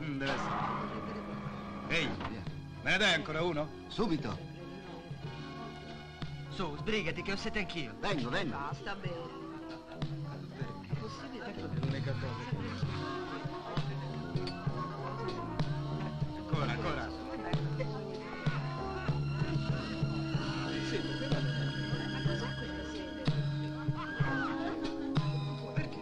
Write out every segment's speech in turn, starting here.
Deve essere. Ehi, me ne dai ancora uno? Subito. Su, sbrigati che ho sete anch'io. Vengo. Basta bene. È possibile? L'unica cosa. Ancora. Sì, Ma cos'è questa sede? perché?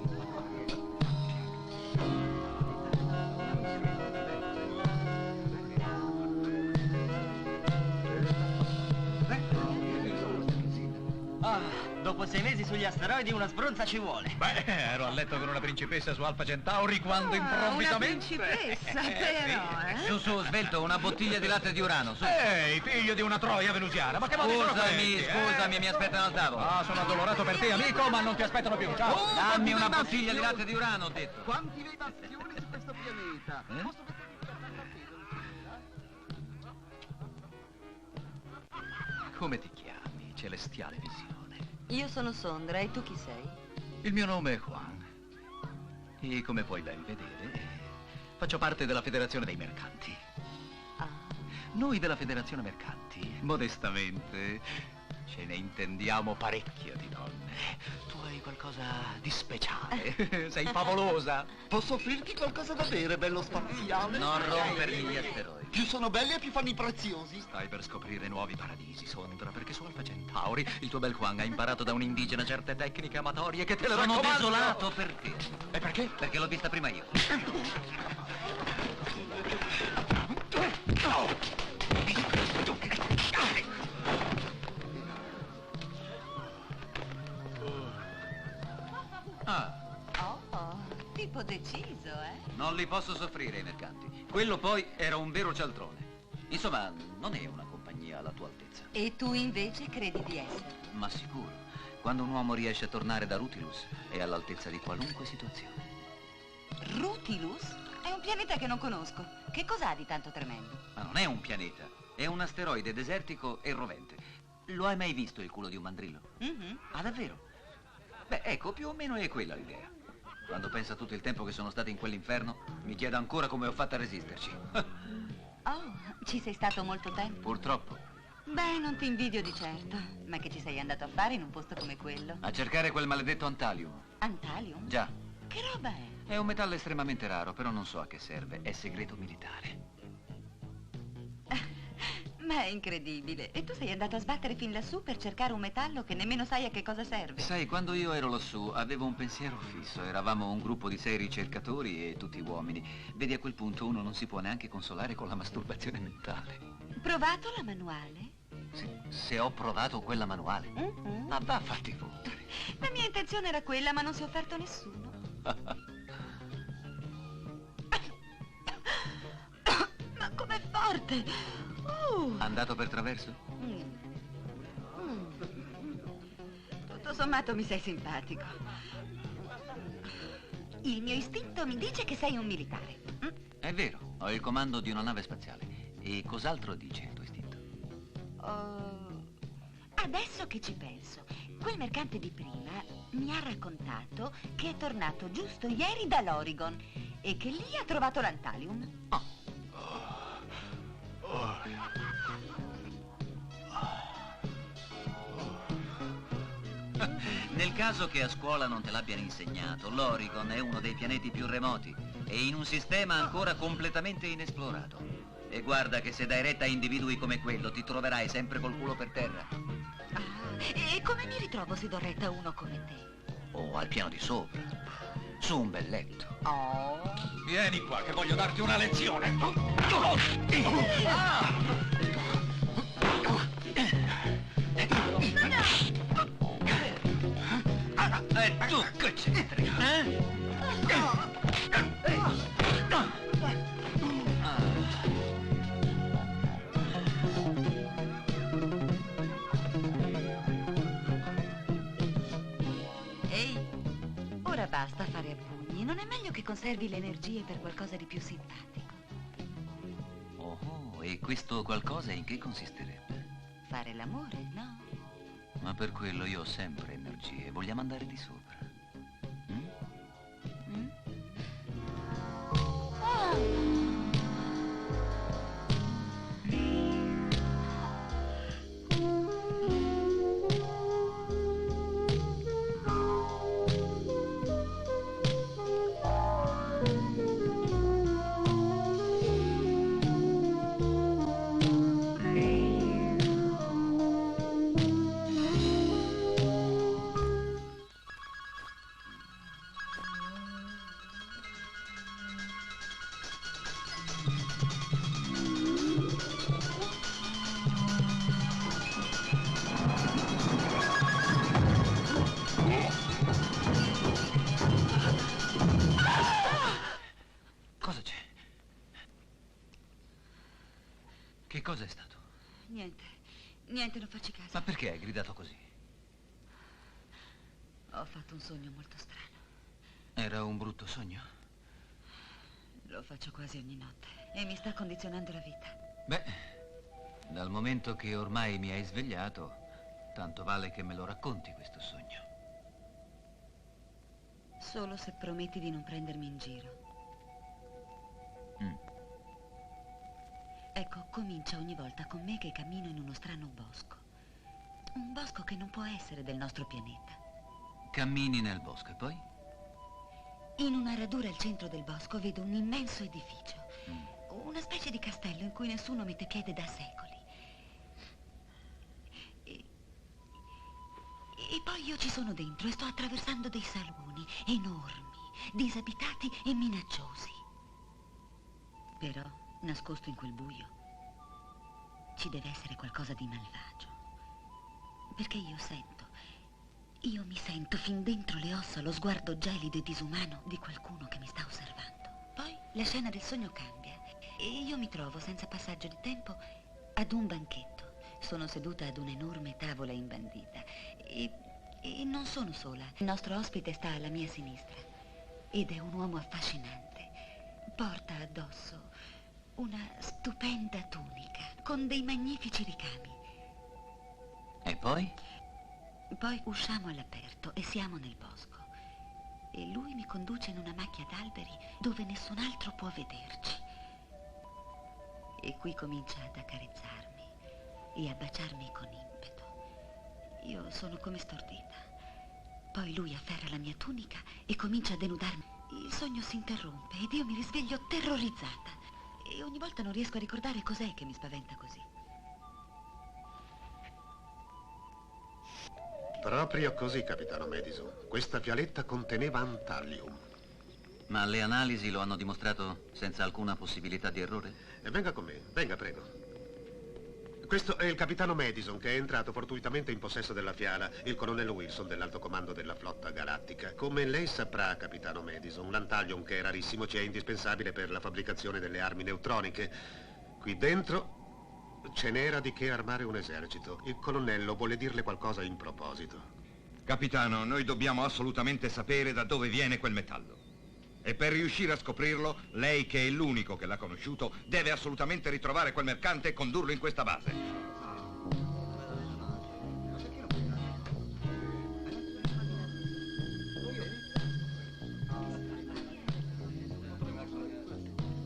Ah, dopo 6 mesi sugli asteroidi una sbronza ci vuole. Beh, ero a letto con una principessa su Alfa Centauri quando improvvisamente... Una principessa, però, Su, svelto, una bottiglia di latte di urano, su. Ehi, figlio di una troia venusiana, ma che modi sono questi? Scusami, mi aspettano al tavolo. Ah, sono addolorato per te, amico, ma non ti aspettano più. Ciao! Dammi una bottiglia di latte di urano, ho detto. Quanti levazioni su questo pianeta? Posso vedere Come ti chiami, celestiale visione? Io sono Sondra e tu chi sei? Il mio nome è Juan. E come puoi ben vedere, faccio parte della Federazione dei Mercanti. Ah, Noi della Federazione Mercanti, modestamente, ce ne intendiamo parecchio di donne. Tu hai qualcosa di speciale, sei favolosa. Posso offrirti qualcosa da bere, bello spaziale? Non rompergli gli asteroidi. Più sono belli e più fanno i preziosi. Stai per scoprire nuovi paradisi, Sondra, perché su Alfa Centauri il tuo bel Juan ha imparato da un indigena certe tecniche amatorie che te le Sono raccomando. desolato per te. E perché? Perché l'ho vista prima io. Ah, tipo deciso, non li posso soffrire i mercanti. Quello poi era un vero cialtrone. Insomma, non è una compagnia alla tua altezza. E tu invece credi di essere? Ma sicuro, quando un uomo riesce a tornare da Rutilus è all'altezza di qualunque situazione. Rutilus? È un pianeta che non conosco. Che cos'ha di tanto tremendo? Ma non è un pianeta, è un asteroide desertico e rovente. Lo hai mai visto il culo di un mandrillo? Ah, davvero? Beh, ecco, più o meno è quella l'idea. Quando penso a tutto il tempo che sono stato in quell'inferno, mi chiedo ancora come ho fatto a resisterci. Oh, ci sei stato molto tempo? Purtroppo. Beh, non ti invidio di certo. Ma che ci sei andato a fare in un posto come quello? A cercare quel maledetto Antalium. Antalium? Già, Che roba è? è un metallo estremamente raro, però non so a che serve. È segreto militare. Ma è incredibile. E tu sei andato a sbattere fin lassù per cercare un metallo che nemmeno sai a che cosa serve. Sai, quando io ero lassù avevo un pensiero fisso. Eravamo un gruppo di 6 ricercatori e tutti uomini. Vedi, a quel punto uno non si può neanche consolare con la masturbazione mentale. Provato la manuale? Sì, se ho provato quella manuale. Ma va a farti fottere. La mia intenzione era quella, ma non si è offerto nessuno. Ma com'è forte! Andato per traverso? Tutto sommato mi sei simpatico. Il mio istinto mi dice che sei un militare. È vero, ho il comando di una nave spaziale. E cos'altro dice il tuo istinto? Adesso che ci penso, quel mercante di prima mi ha raccontato che è tornato giusto ieri dall'Oregon e che lì ha trovato l'Antalium. Nel caso che a scuola non te l'abbiano insegnato, l'Oregon è uno dei pianeti più remoti e in un sistema ancora completamente inesplorato. E guarda che se dai retta a individui come quello ti troverai sempre col culo per terra. E come mi ritrovo se do retta a uno come te? O al piano di sopra, su un bel letto. Vieni qua che voglio darti una lezione. E tu che c'entri? Ehi, ora basta fare a pugni. Non è meglio che conservi le energie per qualcosa di più simpatico? Oh, e questo qualcosa in che consisterebbe? Fare l'amore, no? Ma per quello io ho sempre energie. Vogliamo andare di sopra? Oh! Che cosa è stato? Niente, niente, non facci caso. Ma perché hai gridato così? Ho fatto un sogno molto strano. Era un brutto sogno? Lo faccio quasi ogni notte e mi sta condizionando la vita. Beh, dal momento che ormai mi hai svegliato, tanto vale che me lo racconti questo sogno. Solo se prometti di non prendermi in giro. Ecco, comincia ogni volta con me che cammino in uno strano bosco. Un bosco che non può essere del nostro pianeta. Cammini nel bosco e poi? In una radura al centro del bosco vedo un immenso edificio. Una specie di castello in cui nessuno mette piede da secoli. E poi io ci sono dentro e sto attraversando dei saloni enormi, disabitati e minacciosi. Però, nascosto in quel buio, ci deve essere qualcosa di malvagio. Perché io mi sento fin dentro le ossa lo sguardo gelido e disumano di qualcuno che mi sta osservando. Poi la scena del sogno cambia e io mi trovo, senza passaggio di tempo, ad un banchetto. Sono seduta ad un'enorme tavola imbandita e non sono sola. Il nostro ospite sta alla mia sinistra ed è un uomo affascinante. Porta addosso una stupenda tunica con dei magnifici ricami. E poi? Poi usciamo all'aperto e siamo nel bosco. E lui mi conduce in una macchia d'alberi dove nessun altro può vederci. E qui comincia ad accarezzarmi e a baciarmi con impeto. Io sono come stordita. Poi lui afferra la mia tunica e comincia a denudarmi. Il sogno si interrompe ed io mi risveglio terrorizzata. E ogni volta non riesco a ricordare cos'è che mi spaventa così. Proprio così, capitano Madison. Questa fialetta conteneva antallium. Ma le analisi lo hanno dimostrato senza alcuna possibilità di errore? E venga con me, venga, prego. Questo è il capitano Madison, che è entrato fortuitamente in possesso della fiala, il colonnello Wilson dell'alto comando della flotta galattica. Come lei saprà, capitano Madison, l'antallium, che è rarissimo, ci è indispensabile per la fabbricazione delle armi neutroniche. Qui dentro ce n'era di che armare un esercito. Il colonnello vuole dirle qualcosa in proposito. Capitano, noi dobbiamo assolutamente sapere da dove viene quel metallo. E per riuscire a scoprirlo, lei, che è l'unico che l'ha conosciuto, deve assolutamente ritrovare quel mercante e condurlo in questa base.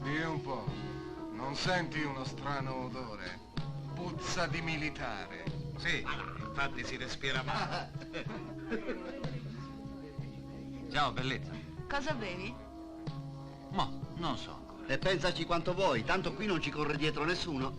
Dì un po', non senti uno strano odore? Puzza di militare. Sì, infatti si respira male. Ciao, bellezza. Cosa bevi? Mo, non so ancora. E pensaci quanto vuoi, tanto qui non ci corre dietro nessuno.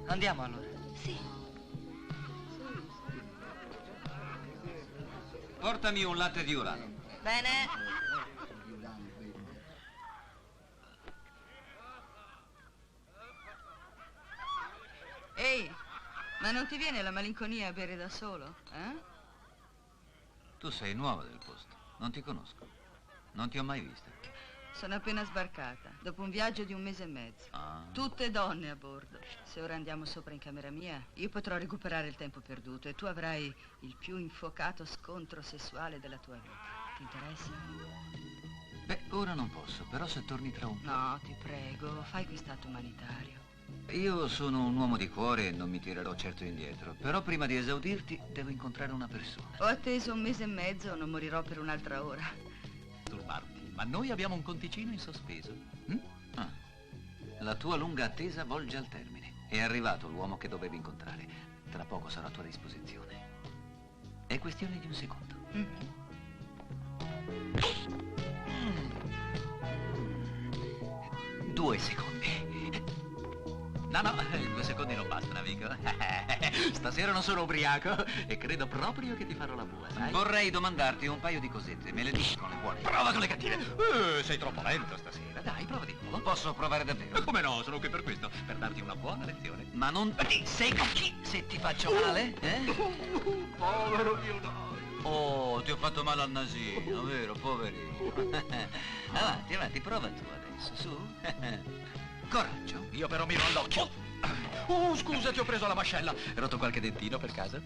Andiamo allora. Sì. Portami un latte di urano. Bene. Ehi, ma non ti viene la malinconia a bere da solo, eh? Tu sei nuova del posto. Non ti conosco. Non ti ho mai vista. Sono appena sbarcata, dopo un viaggio di 1 mese e mezzo. Ah. Tutte donne a bordo. Se ora andiamo sopra in camera mia, io potrò recuperare il tempo perduto e tu avrai il più infuocato scontro sessuale della tua vita. Ti interessa? Beh, ora non posso, però se torni tra un po'. No, ti prego, fai quest'atto umanitario. Io sono un uomo di cuore e non mi tirerò certo indietro. Però prima di esaudirti, devo incontrare una persona. Ho atteso 1 mese e mezzo, non morirò per un'altra ora. Turbarti, ma noi abbiamo un conticino in sospeso. Ah. La tua lunga attesa volge al termine. È arrivato l'uomo che dovevi incontrare. Tra poco sarò a tua disposizione. È questione di un secondo. 2 secondi. No, 2 secondi non bastano, amico. Stasera non sono ubriaco e credo proprio che ti farò la bua, sai? Vorrei domandarti un paio di cosette, me le dici con le buone? Prova con le cattive. Sei troppo lento stasera. Dai, prova di nuovo. Posso provare davvero? Come no, sono qui per questo, per darti una buona lezione. Ma non ti secchi se ti faccio male, eh? Povero mio no. Oh, ti ho fatto male al nasino, vero, poverino? Avanti, prova tu adesso, su. Coraggio. Io però miro all'occhio. Scusa, ti ho preso la mascella. Rotto qualche dentino per caso?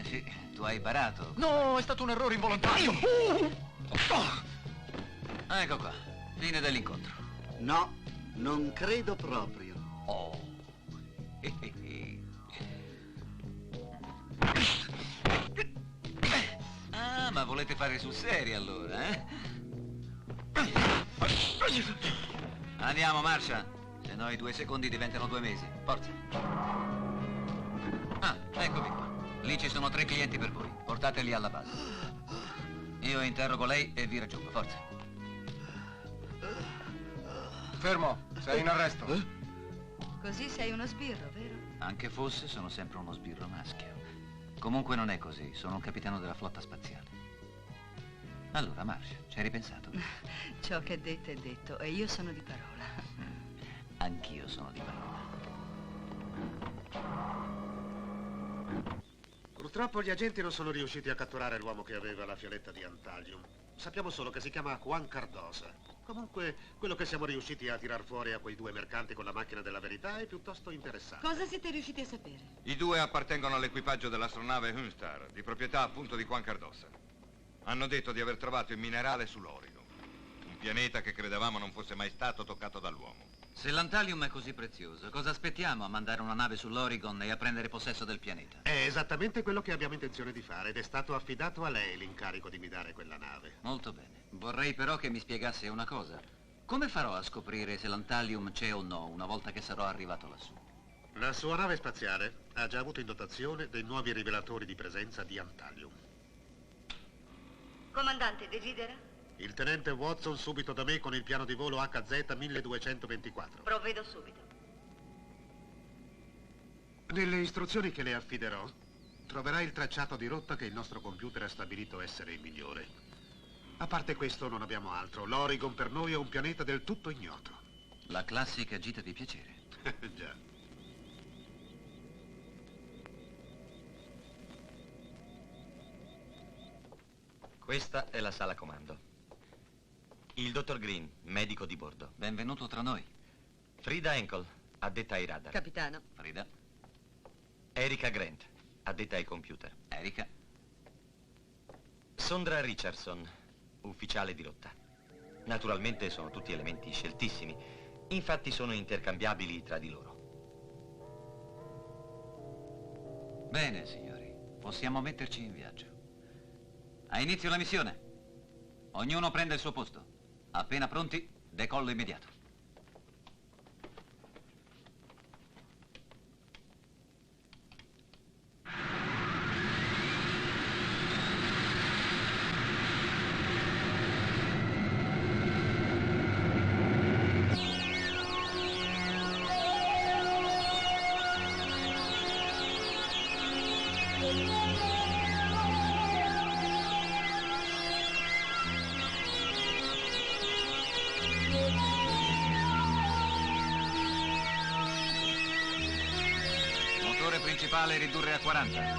Sì, tu hai barato. No, è stato un errore involontario. Ecco qua, fine dell'incontro. No, non credo proprio. Oh. Ah, ma volete fare sul serio allora, eh? Andiamo, marcia. Se no i 2 secondi diventano 2 mesi. Forza. Ah, eccovi qua. Lì ci sono 3 clienti per voi. Portateli alla base. Io interrogo lei e vi raggiungo. Forza. Fermo, sei in arresto. Così sei uno sbirro, vero? Anche fosse, sono sempre uno sbirro maschio. Comunque non è così. Sono un capitano della flotta spaziale. Allora, Marcia, ci hai ripensato? Ciò che è detto e io sono di parola. Anch'io sono di parola. Purtroppo gli agenti non sono riusciti a catturare l'uomo che aveva la fialetta di Antalium. Sappiamo solo che si chiama Juan Cardosa. Comunque, quello che siamo riusciti a tirar fuori a quei 2 mercanti con la macchina della verità è piuttosto interessante. Cosa siete riusciti a sapere? I 2 appartengono all'equipaggio dell'astronave Hunstar, di proprietà appunto di Juan Cardosa. Hanno detto di aver trovato il minerale sull'Origo, un pianeta che credevamo non fosse mai stato toccato dall'uomo. Se l'Antalium è così prezioso, cosa aspettiamo a mandare una nave sull'Origon e a prendere possesso del pianeta? È esattamente quello che abbiamo intenzione di fare ed è stato affidato a lei l'incarico di guidare quella nave. Molto bene. Vorrei però che mi spiegasse una cosa. Come farò a scoprire se l'Antalium c'è o no una volta che sarò arrivato lassù? La sua nave spaziale ha già avuto in dotazione dei nuovi rivelatori di presenza di Antalium. Comandante, desidera? Il tenente Watson subito da me con il piano di volo HZ 1224. Provvedo subito. Nelle istruzioni che le affiderò, troverà il tracciato di rotta che il nostro computer ha stabilito essere il migliore. A parte questo non abbiamo altro. L'Origon per noi è un pianeta del tutto ignoto. La classica gita di piacere. Già. Questa è la sala comando. Il dottor Green, medico di bordo. Benvenuto tra noi. Frida Henkel, addetta ai radar. Capitano. Frida. Erika Grant, addetta ai computer. Erika. Sondra Richardson, ufficiale di rotta. Naturalmente sono tutti elementi sceltissimi, infatti sono intercambiabili tra di loro. Bene, signori. Possiamo metterci in viaggio. Ha inizio la missione. Ognuno prende il suo posto. Appena pronti, decollo immediato. Motore principale ridurre a 40.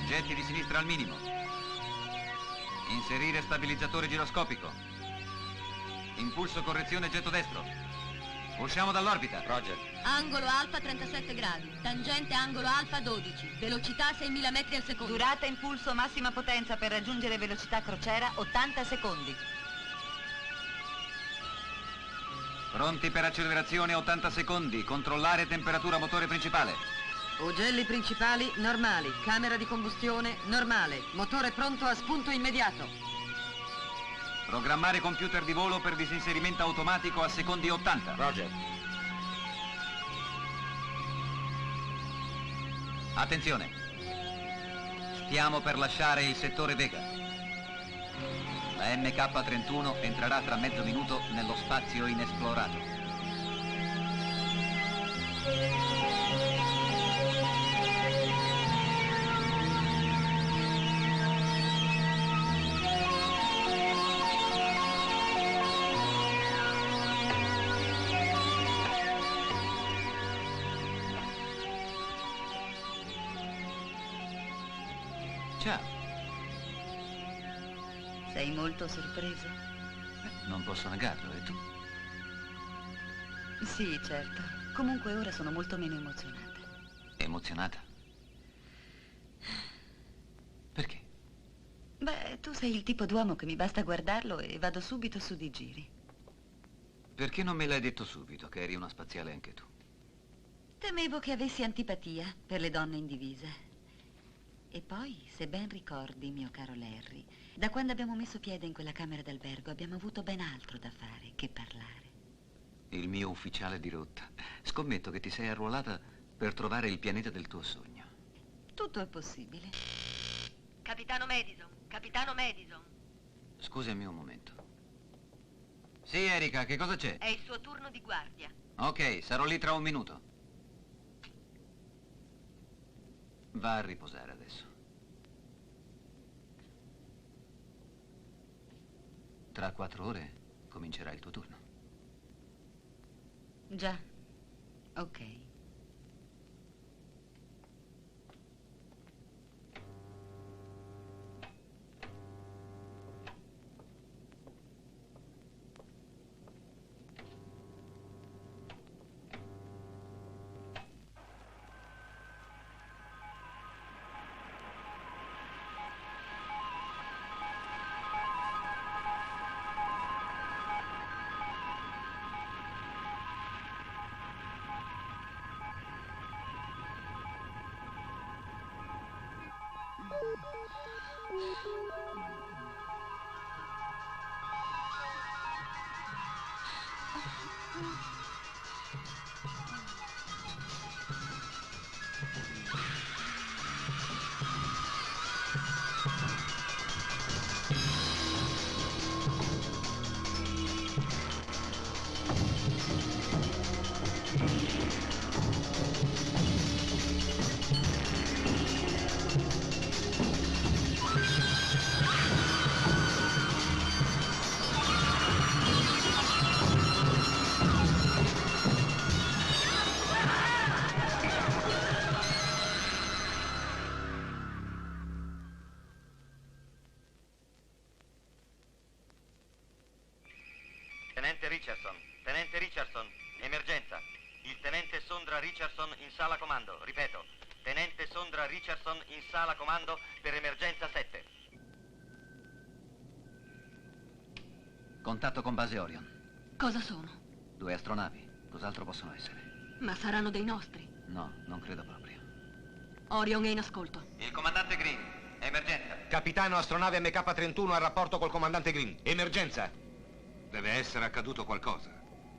Getti di sinistra al minimo. Inserire stabilizzatore giroscopico. Impulso correzione getto destro. Usciamo dall'orbita. Roger. Angolo alfa 37 gradi, tangente angolo alfa 12, velocità 6.000 metri al secondo. Durata impulso massima potenza per raggiungere velocità crociera 80 secondi. Pronti per accelerazione 80 secondi. Controllare temperatura motore principale. Ugelli principali normali, camera di combustione normale, motore pronto a spunto immediato. Programmare computer di volo per disinserimento automatico a secondi 80. Roger. Attenzione. Stiamo per lasciare il settore Vega. La MK31 entrerà tra mezzo minuto nello spazio inesplorato. Ciao. Sei molto sorpreso? Non posso negarlo, e tu? Sì, certo. Comunque ora sono molto meno emozionata. Emozionata? Perché? Beh, tu sei il tipo d'uomo che mi basta guardarlo e vado subito su di giri. Perché non me l'hai detto subito che eri una spaziale anche tu? Temevo che avessi antipatia per le donne in divisa. E poi, se ben ricordi, mio caro Larry, da quando abbiamo messo piede in quella camera d'albergo abbiamo avuto ben altro da fare che parlare. Il mio ufficiale di rotta. Scommetto che ti sei arruolata per trovare il pianeta del tuo sogno. Tutto è possibile. Capitano Madison, capitano Madison. Scusami un momento. Sì, Erika, che cosa c'è? È il suo turno di guardia. Ok, sarò lì tra un minuto. Va a riposare adesso. Tra 4 ore comincerà il tuo turno. Già. Ok. Tenente Richardson, emergenza. Il tenente Sondra Richardson in sala comando, ripeto. Tenente Sondra Richardson in sala comando per emergenza 7. Contatto con base Orion. Cosa sono? 2 astronavi. Cos'altro possono essere? Ma saranno dei nostri. No, non credo proprio. Orion è in ascolto. Il comandante Green, emergenza. Capitano, astronave MK31 a rapporto col comandante Green. Emergenza. Deve essere accaduto qualcosa.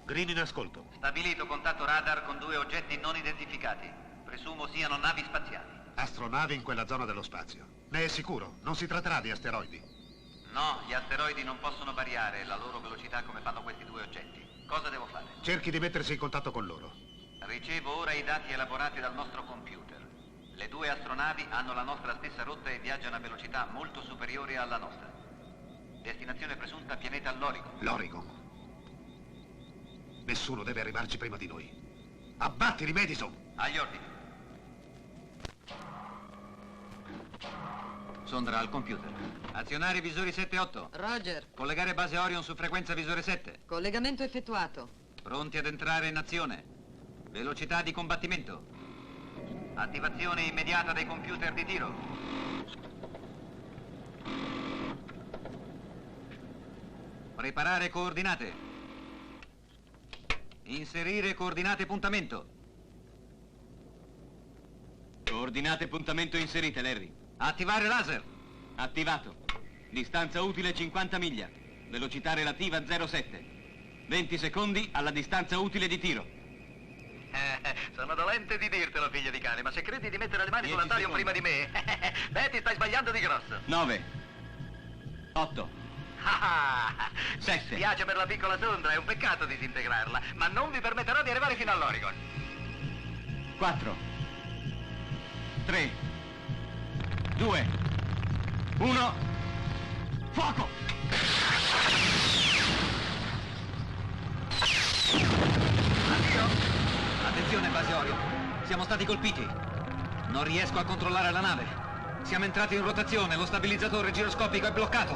Green in ascolto. Stabilito contatto radar con 2 oggetti non identificati. Presumo siano navi spaziali. Astronavi in quella zona dello spazio. Ne è sicuro? Non si tratterà di asteroidi? No, gli asteroidi non possono variare la loro velocità come fanno questi 2 oggetti. Cosa devo fare? Cerchi di mettersi in contatto con loro. Ricevo ora i dati elaborati dal nostro computer. Le 2 astronavi hanno la nostra stessa rotta e viaggiano a velocità molto superiori alla nostra. Destinazione presunta pianeta Lorigon. Lorigon. Nessuno deve arrivarci prima di noi. Abbattili, Madison! Agli ordini. Sondra al computer. Azionare visori 7-8. Roger. Collegare base Orion su frequenza visore 7. Collegamento effettuato. Pronti ad entrare in azione. Velocità di combattimento. Attivazione immediata dei computer di tiro. Preparare coordinate. Inserire coordinate puntamento. Coordinate puntamento inserite, Larry. Attivare laser. Attivato. Distanza utile 50 miglia. Velocità relativa 0,7. 20 secondi alla distanza utile di tiro. Sono dolente di dirtelo, figlio di cane, ma se credi di mettere le mani 10 sull'Antarium secondi. prima di me, beh, ti stai sbagliando di grosso. 9. 8. Mi 7. spiace per la piccola Sondra, è un peccato disintegrarla, ma non vi permetterò di arrivare fino all'Origon. 4. 3. 2. 1. Fuoco! Addio! Attenzione, base Orion. Siamo stati colpiti. Non riesco a controllare la nave. Siamo entrati in rotazione, lo stabilizzatore giroscopico è bloccato.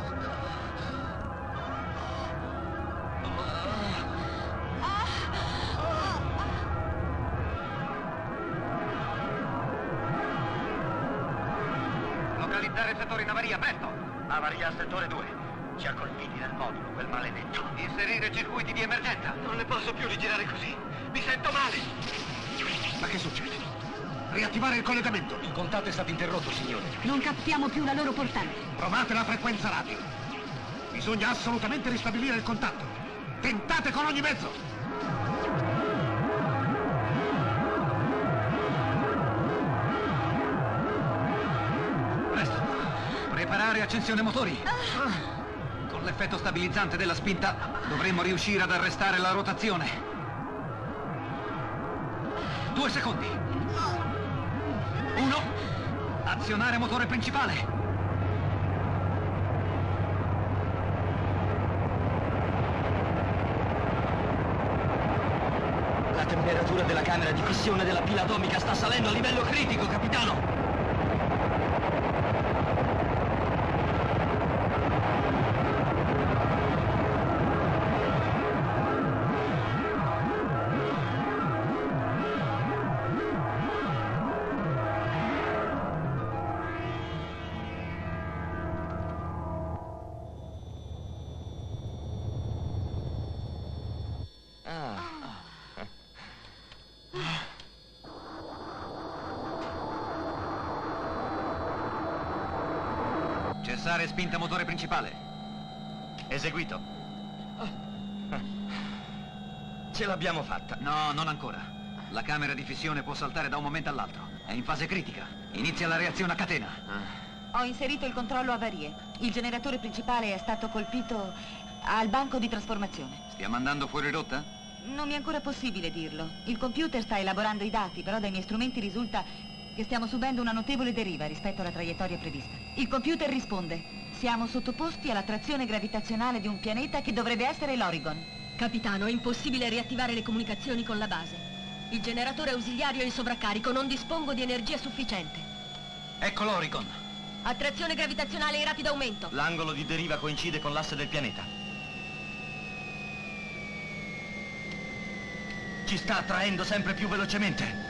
Localizzare il settore in avaria, presto! Avaria al settore 2. Ci ha colpiti nel modulo, quel maledetto. Inserire circuiti di emergenza. Non ne posso più rigirare così. Mi sento male. Ma che succede? Riattivare il collegamento. Il contatto è stato interrotto, signore. Non capiamo più la loro portata. Provate la frequenza radio. Bisogna assolutamente ristabilire il contatto. Tentate con ogni mezzo. Presto. Preparare accensione motori. Con l'effetto stabilizzante della spinta dovremmo riuscire ad arrestare la rotazione. 2 secondi. 1. Azionare motore principale. La temperatura della camera di fissione della pila atomica sta salendo a livello critico, capitano. Cessare spinta motore principale. Eseguito. Ce l'abbiamo fatta. No, non ancora. La camera di fissione può saltare da un momento all'altro. È in fase critica. Inizia la reazione a catena. Ho inserito il controllo avarie. Il generatore principale è stato colpito al banco di trasformazione. Stiamo andando fuori rotta? Non mi è ancora possibile dirlo. Il computer sta elaborando i dati, però dai miei strumenti risulta che stiamo subendo una notevole deriva rispetto alla traiettoria prevista. Il computer risponde: siamo sottoposti all'attrazione gravitazionale di un pianeta che dovrebbe essere l'Oregon. Capitano, è impossibile riattivare le comunicazioni con la base. Il generatore ausiliario è in sovraccarico, non dispongo di energia sufficiente. Ecco l'Oregon. Attrazione gravitazionale in rapido aumento. L'angolo di deriva coincide con l'asse del pianeta. Ci sta attraendo sempre più velocemente.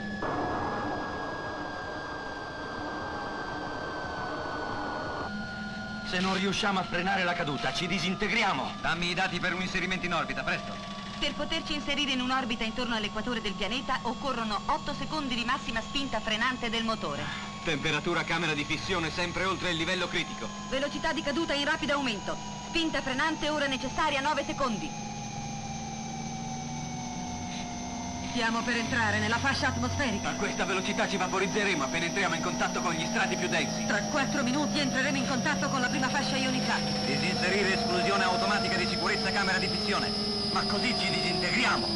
Se non riusciamo a frenare la caduta, ci disintegriamo. Dammi i dati per un inserimento in orbita, presto. Per poterci inserire in un'orbita intorno all'equatore del pianeta occorrono 8 secondi di massima spinta frenante del motore. Temperatura camera di fissione sempre oltre il livello critico. Velocità di caduta in rapido aumento. Spinta frenante ora necessaria 9 secondi. Stiamo per entrare nella fascia atmosferica. A questa velocità ci vaporizzeremo appena entriamo in contatto con gli strati più densi. Tra 4 minuti entreremo in contatto con la prima fascia ionizzata. Disinserire esclusione automatica di sicurezza camera di fissione. Ma così ci disintegriamo.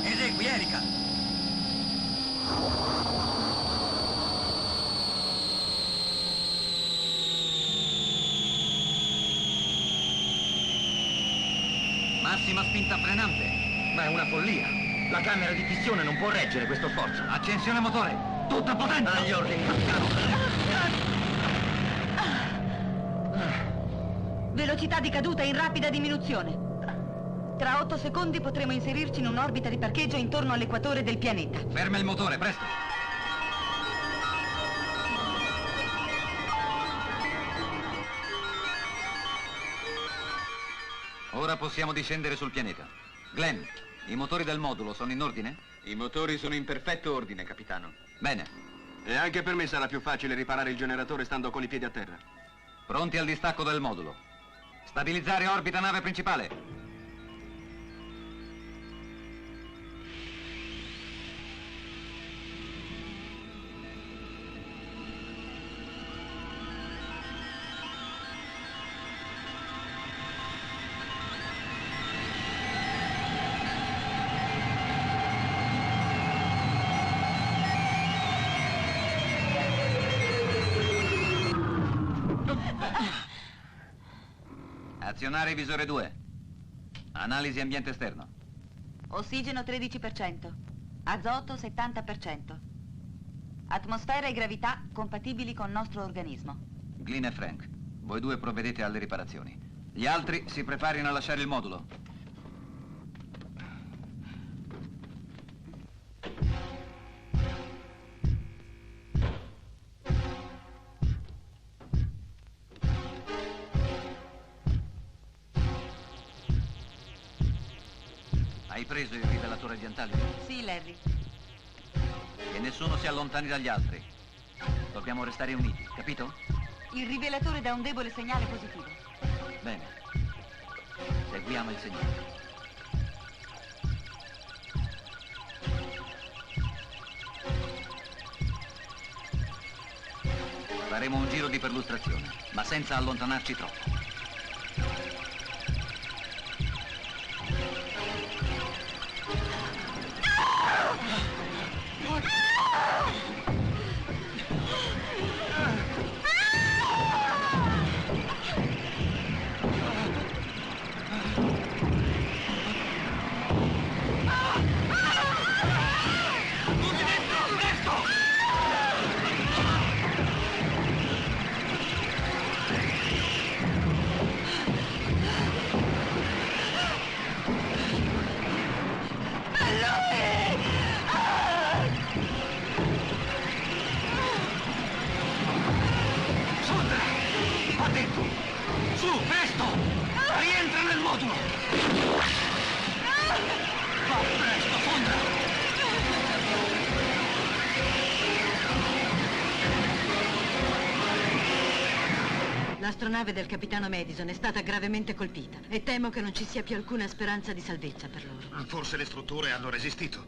Esegui, Erika. Massima spinta frenante. Ma è una follia. La camera di fissione non può reggere questo sforzo. Accensione motore. Tutta potenza. Agli ordini, capitano. Velocità di caduta in rapida diminuzione. Tra 8 secondi potremo inserirci in un'orbita di parcheggio intorno all'equatore del pianeta. Ferma il motore, presto. Ora possiamo discendere sul pianeta. Glenn, i motori del modulo sono in ordine? I motori sono in perfetto ordine, capitano. Bene. E anche per me sarà più facile riparare il generatore stando con i piedi a terra. Pronti al distacco del modulo. Stabilizzare orbita nave principale. Azionare visore 2. Analisi ambiente esterno. Ossigeno 13%. Azoto 70%. Atmosfera e gravità compatibili con il nostro organismo. Glynn e Frank, voi due provvedete alle riparazioni. Gli altri si preparino a lasciare il modulo. Hai preso il rivelatore di Antalya? Sì, Larry. Che nessuno si allontani dagli altri. Dobbiamo restare uniti, capito? Il rivelatore dà un debole segnale positivo. Bene. Seguiamo il segnale. Faremo un giro di perlustrazione, ma senza allontanarci troppo. L'astronave del capitano Madison è stata gravemente colpita e temo che non ci sia più alcuna speranza di salvezza per loro. Forse le strutture hanno resistito.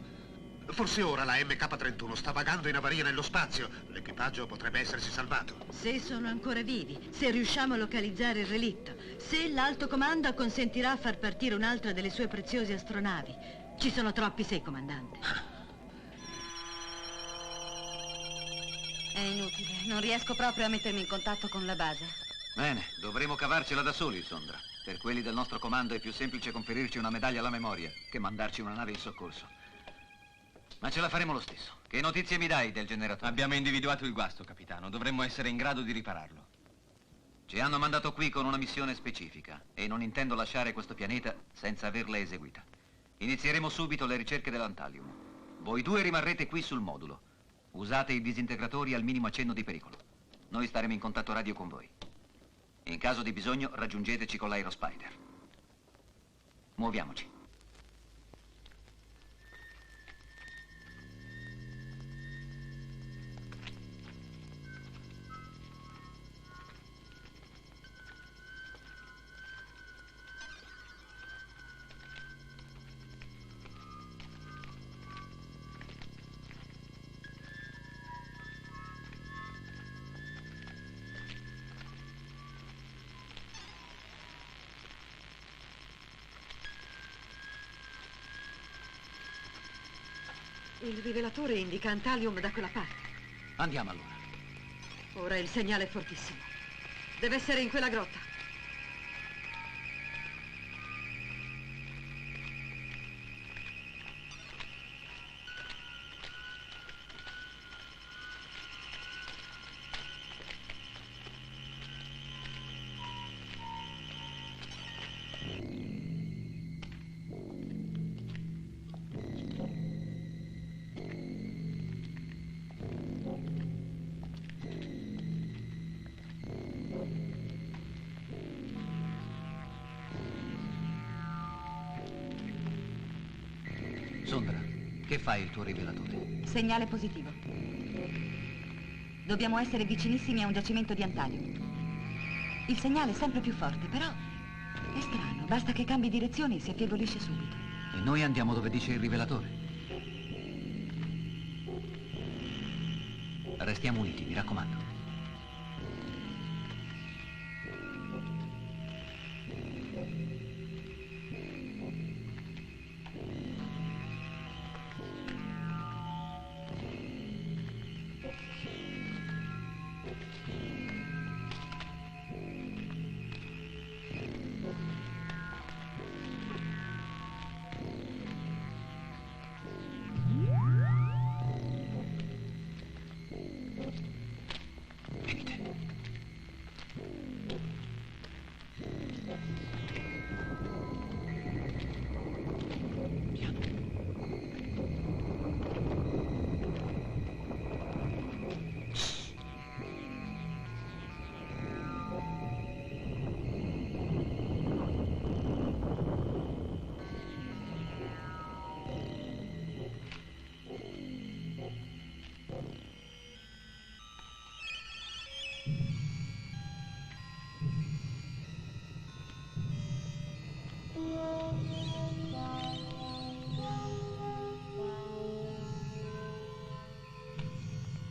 Forse ora la MK-31 sta vagando in avaria nello spazio. L'equipaggio potrebbe essersi salvato. Se sono ancora vivi, se riusciamo a localizzare il relitto, se l'alto comando acconsentirà a far partire un'altra delle sue preziose astronavi. Ci sono troppi se, comandante. È inutile, non riesco proprio a mettermi in contatto con la base. Bene, dovremo cavarcela da soli, Sondra. Per quelli del nostro comando è più semplice conferirci una medaglia alla memoria che mandarci una nave in soccorso. Ma ce la faremo lo stesso. Che notizie mi dai del generatore? Abbiamo individuato il guasto, capitano. Dovremmo essere in grado di ripararlo. Ci hanno mandato qui con una missione specifica e non intendo lasciare questo pianeta senza averla eseguita. Inizieremo subito le ricerche dell'Antalium. Voi due rimarrete qui sul modulo. Usate i disintegratori al minimo accenno di pericolo. Noi staremo in contatto radio con voi. In caso di bisogno, raggiungeteci con l'Aerospider. Muoviamoci. Il rivelatore indica Antalium da quella parte. Andiamo allora. Ora il segnale è fortissimo. Deve essere in quella grotta. Sondra, che fa il tuo rivelatore? Segnale positivo. Dobbiamo essere vicinissimi a un giacimento di Antalium. Il segnale è sempre più forte, però è strano. Basta che cambi direzione e si affievolisce subito. E noi andiamo dove dice il rivelatore. Restiamo uniti, mi raccomando.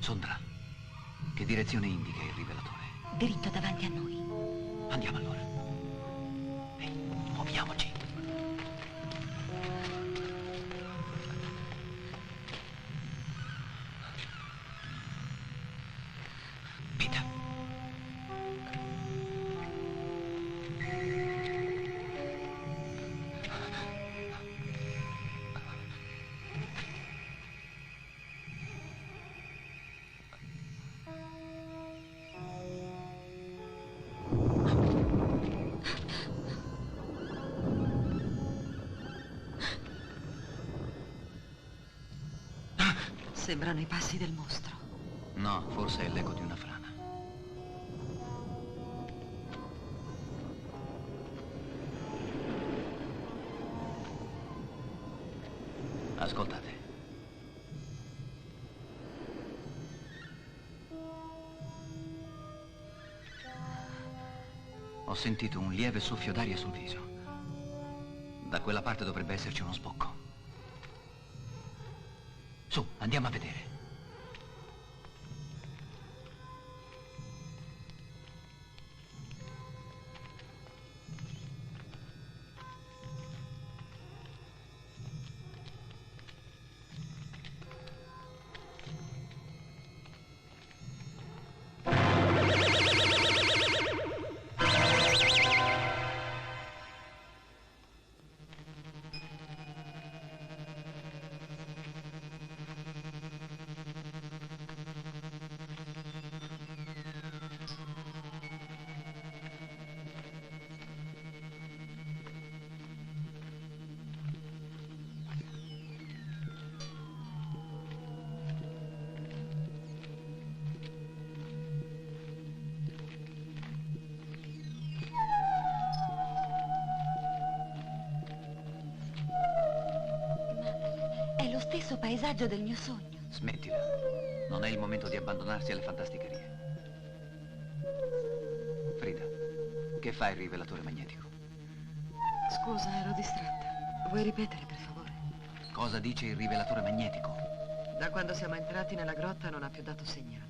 Sondra, che direzione indica il rivelatore? Dritto davanti a noi. Andiamo allora. Ehi, muoviamoci. Vita. Sembrano i passi del mostro. No, forse è l'eco di una frana. Ascoltate. Ho sentito un lieve soffio d'aria sul viso. Da quella parte dovrebbe esserci uno sbocco. Su, andiamo a vedere. È lo stesso paesaggio del mio sogno. Smettila. Non è il momento di abbandonarsi alle fantasticherie. Frida, che fa il rivelatore magnetico? Scusa, ero distratta. Vuoi ripetere, per favore? Cosa dice il rivelatore magnetico? Da quando siamo entrati nella grotta non ha più dato segnali.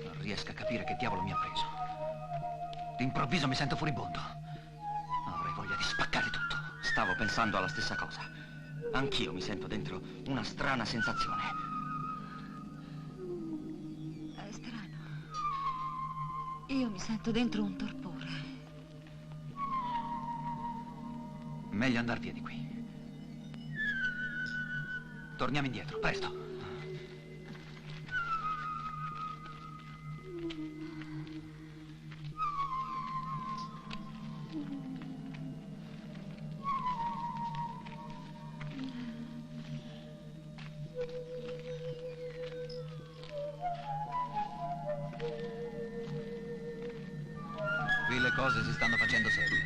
Non riesco a capire che diavolo mi ha preso. D'improvviso mi sento furibondo. Avrei voglia di spaccare tutto. Stavo pensando alla stessa cosa. Anch'io mi sento dentro una strana sensazione. È strano. Io mi sento dentro un torpore. Meglio andar via di qui. Torniamo indietro, presto. Qui le cose si stanno facendo serie.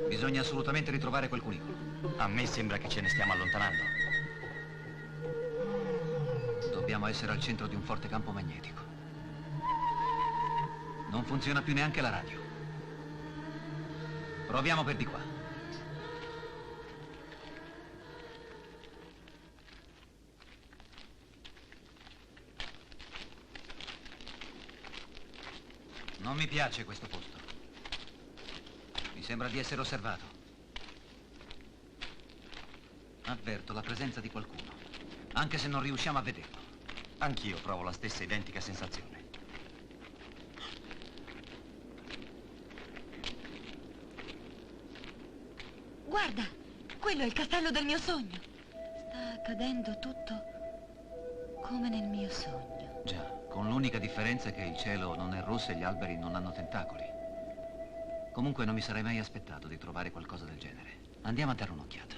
Bisogna assolutamente ritrovare quel cunicolo. A me sembra che ce ne stiamo allontanando. Dobbiamo essere al centro di un forte campo magnetico. Non funziona più neanche la radio. Proviamo per di qua. Non mi piace questo posto. Mi sembra di essere osservato. Avverto la presenza di qualcuno, anche se non riusciamo a vederlo. Anch'io provo la stessa identica sensazione. Guarda, quello è il castello del mio sogno. Sta accadendo tutto come nel mio sogno. Già, con l'unica differenza che il cielo non è rosso e gli alberi non hanno tentacoli. Comunque non mi sarei mai aspettato di trovare qualcosa del genere. Andiamo a dare un'occhiata.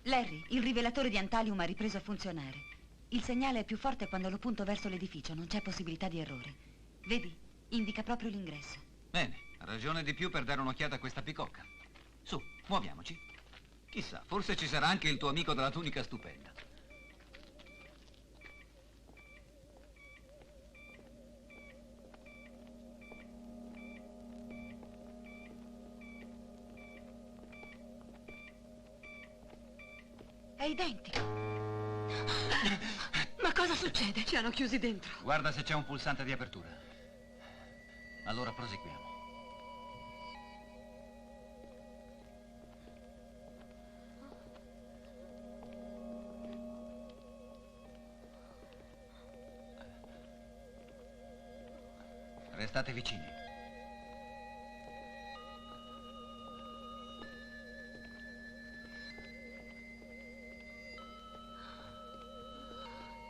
Larry, il rivelatore di Antalium ha ripreso a funzionare. Il segnale è più forte quando lo punto verso l'edificio, non c'è possibilità di errore. Vedi? Indica proprio l'ingresso. Bene. Ragione di più per dare un'occhiata a questa picocca. Su, muoviamoci. Chissà, forse ci sarà anche il tuo amico della tunica stupenda. È identico. Ma cosa succede? Ci hanno chiusi dentro. Guarda se c'è un pulsante di apertura. Allora proseguiamo. Restate vicini.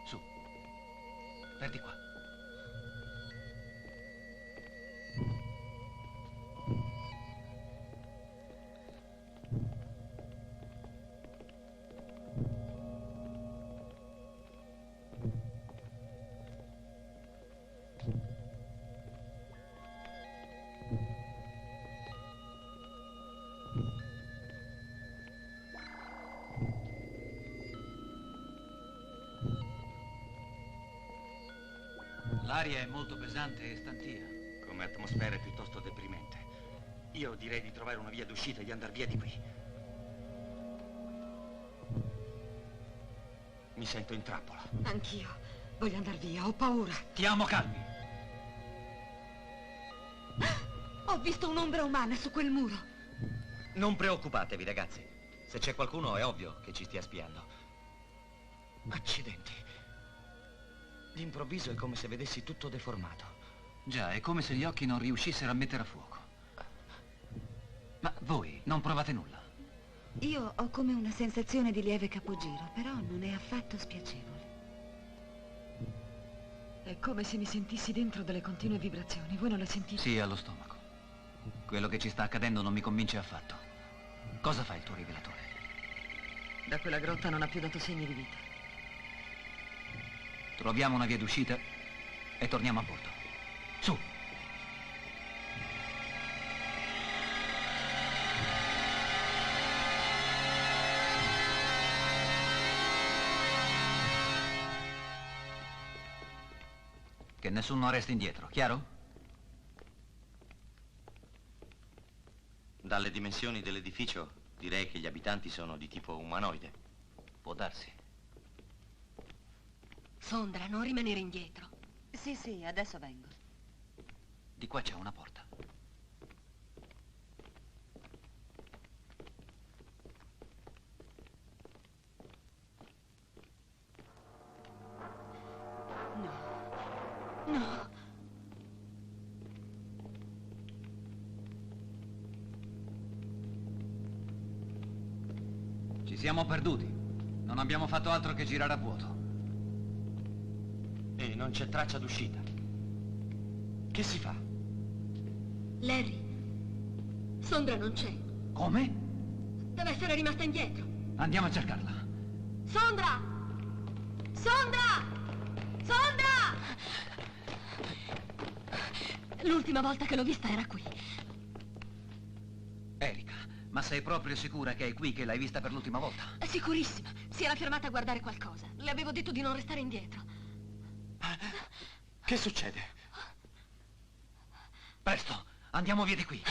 Su. Per di qua. L'aria è molto pesante e stantia. Come atmosfera è piuttosto deprimente. Io direi di trovare una via d'uscita e di andare via di qui. Mi sento in trappola. Anch'io. Voglio andare via, ho paura. Stiamo calmi. Ho visto un'ombra umana su quel muro. Non preoccupatevi, ragazzi. Se c'è qualcuno è ovvio che ci stia spiando. Accidenti. D'improvviso è come se vedessi tutto deformato. Già, è come se gli occhi non riuscissero a mettere a fuoco. Ma voi non provate nulla? Io ho come una sensazione di lieve capogiro, però non è affatto spiacevole. È come se mi sentissi dentro delle continue vibrazioni. Voi non le sentite? Sì, allo stomaco. Quello che ci sta accadendo non mi convince affatto. Cosa fa il tuo rivelatore? Da quella grotta non ha più dato segni di vita. Troviamo una via d'uscita e torniamo a bordo. Su! Che nessuno resti indietro, chiaro? Dalle dimensioni dell'edificio direi che gli abitanti sono di tipo umanoide. Può darsi. Sondra, non rimanere indietro. Sì, sì, adesso vengo. Di qua c'è una porta. No. No. Ci siamo perduti. Non abbiamo fatto altro che girare a vuoto. E non c'è traccia d'uscita. Che si fa? Larry, Sondra non c'è. Come? Deve essere rimasta indietro. Andiamo a cercarla. Sondra! Sondra! Sondra! L'ultima volta che l'ho vista era qui. Erika, ma sei proprio sicura che è qui che l'hai vista per l'ultima volta? È sicurissima. Si era fermata a guardare qualcosa. Le avevo detto di non restare indietro. Che succede? Presto, andiamo via di qui.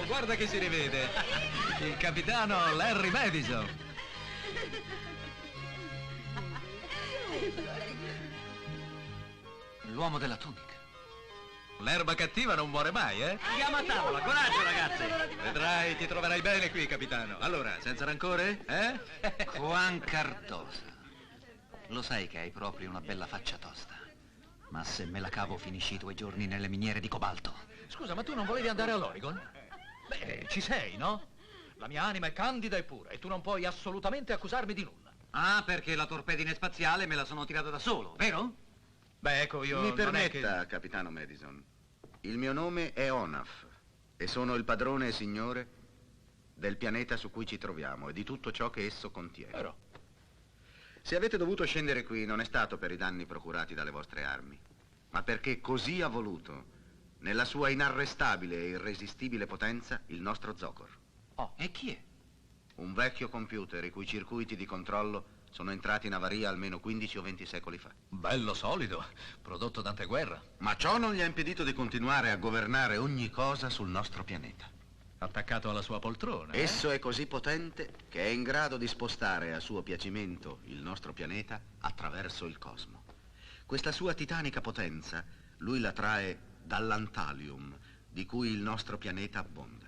guarda che si rivede. Il capitano Larry Madison. L'uomo della tunica. L'erba cattiva non muore mai, eh? Andiamo a tavola, coraggio ragazzi! Vedrai, ti troverai bene qui, capitano. Allora, senza rancore, eh? Juan Cardosa. Lo sai che hai proprio una bella faccia tosta. Ma se me la cavo finisci i tuoi giorni nelle miniere di cobalto. Scusa, ma tu non volevi andare all'Oregon? Beh, ci sei, no? La mia anima è candida e pura e tu non puoi assolutamente accusarmi di nulla. Ah, perché la torpedine spaziale me la sono tirata da solo, vero? Beh, ecco, io Mi non permetta, è che... capitano Madison. Il mio nome è Onaf e sono il padrone e signore del pianeta su cui ci troviamo e di tutto ciò che esso contiene. Però. Se avete dovuto scendere qui non è stato per i danni procurati dalle vostre armi, ma perché così ha voluto, nella sua inarrestabile e irresistibile potenza, il nostro Zokor. Oh, e chi è? Un vecchio computer i cui circuiti di controllo sono entrati in avaria almeno 15 o 20 secoli fa. Bello solido, prodotto d'anteguerra. Ma ciò non gli ha impedito di continuare a governare ogni cosa sul nostro pianeta. Attaccato alla sua poltrona. Esso è così potente che è in grado di spostare a suo piacimento il nostro pianeta attraverso il cosmo. Questa sua titanica potenza lui la trae dall'antalium di cui il nostro pianeta abbonda.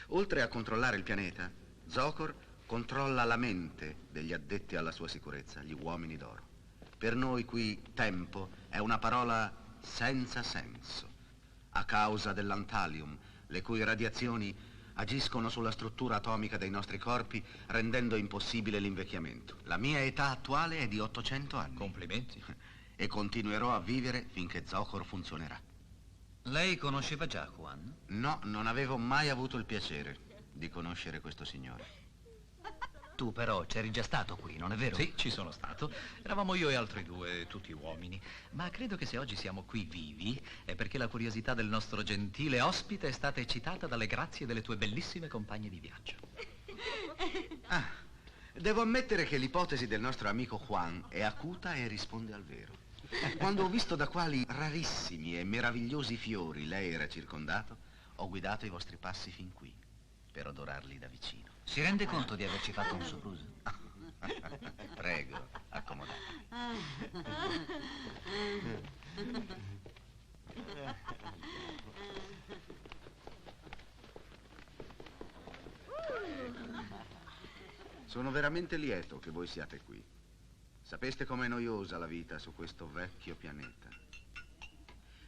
Oltre a controllare il pianeta, Zokor controlla la mente degli addetti alla sua sicurezza, gli uomini d'oro. Per noi qui tempo è una parola senza senso, a causa dell'antalium, le cui radiazioni agiscono sulla struttura atomica dei nostri corpi, rendendo impossibile l'invecchiamento. La mia età attuale è di 800 anni. Complimenti. E continuerò a vivere finché Zokor funzionerà. Lei conosceva già Juan? No, non avevo mai avuto il piacere di conoscere questo signore. Tu però c'eri già stato qui, non è vero? Sì, ci sono stato. Eravamo io e altri due, tutti uomini. Ma credo che se oggi siamo qui vivi è perché la curiosità del nostro gentile ospite è stata eccitata dalle grazie delle tue bellissime compagne di viaggio. Ah, devo ammettere che l'ipotesi del nostro amico Juan è acuta e risponde al vero. Quando ho visto da quali rarissimi e meravigliosi fiori lei era circondato, ho guidato i vostri passi fin qui, per adorarli da vicino. Si rende conto di averci fatto un sopruso? Prego, accomodatevi. Sono veramente lieto che voi siate qui. Sapeste com'è noiosa la vita su questo vecchio pianeta.